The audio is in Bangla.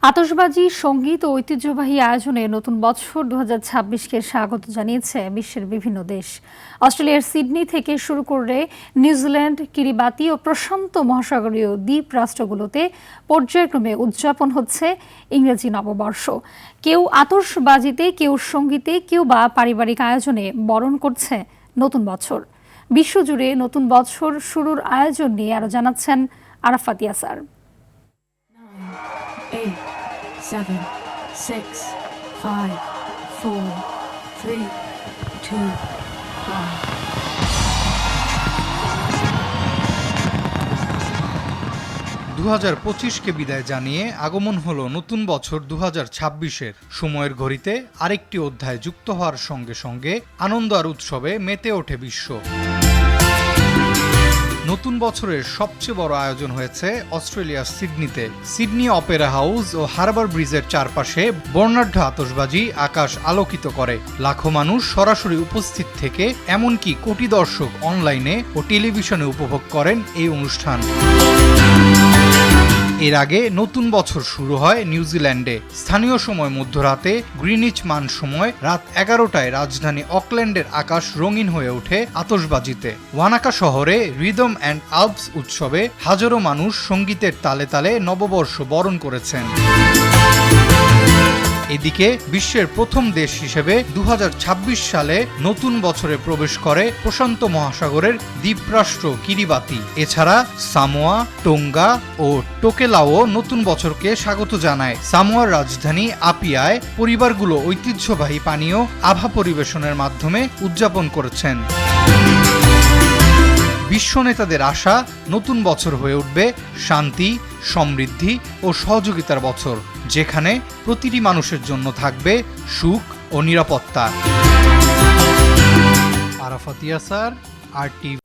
আতশবাজি, সঙ্গীত ও ঐতিহ্যবাহী আয়োজনে নতুন বছর 2026কে স্বাগত জানিয়েছে বিশ্বের বিভিন্ন দেশ। অস্ট্রেলিয়ার সিডনি থেকে শুরু করে নিউজিল্যান্ড, কিরিবাতি ও প্রশান্ত মহাসাগরীয় দ্বীপ রাষ্ট্রগুলোতে পর্যায়ক্রমে উদযাপন হচ্ছে ইংরেজি নববর্ষ। কেউ আতশবাজিতে, কেউ সঙ্গীতে, কেউ বা পারিবারিক আয়োজনে বরণ করছে নতুন বছর। বিশ্বজুড়ে নতুন বছর শুরুর আয়োজন নিয়ে আরও জানাচ্ছেন আরাফাত ইয়াসার। 8, 7, 6, 5, 4, 3, 2, 1. 2025কে বিদায় জানিয়ে আগমন হলো নতুন বছর 2026-এর। সময়ের ঘড়িতে আরেকটি অধ্যায় যুক্ত হওয়ার সঙ্গে সঙ্গে আনন্দ আর উৎসবে মেতে ওঠে বিশ্ব। নতুন বছরের সবচেয়ে বড় আয়োজন হয়েছে অস্ট্রেলিয়ার সিডনিতে। সিডনি অপেরা হাউস ও হারবার ব্রিজের চারপাশে বর্ণাঢ্য আতশবাজি আকাশ আলোকিত করে। লাখো মানুষ সরাসরি উপস্থিত থেকে এমনকি কোটি দর্শক অনলাইনে ও টেলিভিশনে উপভোগ করেন এই অনুষ্ঠান। এর আগে নতুন বছর শুরু হয় নিউজিল্যান্ডে। স্থানীয় সময় মধ্যরাতে গ্রিনিচ মান সময় রাত 11টায় রাজধানী অকল্যান্ডের আকাশ রঙিন হয়ে ওঠে আতশবাজিতে। ওয়ানাকা শহরে রিদম অ্যান্ড আলপস উৎসবে হাজারো মানুষ সঙ্গীতের তালে তালে নববর্ষ বরণ করেছেন। এদিকে বিশ্বের প্রথম দেশ হিসেবে 2026 সালে নতুন বছরে প্রবেশ করে প্রশান্ত মহাসাগরের দ্বীপরাষ্ট্র কিরিবাতি। এছাড়া সামোয়া, টোঙ্গা ও টোকেলাও নতুন বছরকে স্বাগত জানায়। সামোয়ার রাজধানী আপিয়ায় পরিবারগুলো ঐতিহ্যবাহী পানীয় আভা পরিবেশনের মাধ্যমে উদযাপন করেছেন। বিশ্ব নেতাদের আশা, নতুন বছর হয়ে উঠবে শান্তি, সমৃদ্ধি ও সহযোগিতার বছর, যেখানে প্রতিটি মানুষের জন্য থাকবে সুখ ও নিরাপত্তা। আরাফাত ইয়াসার, RTV।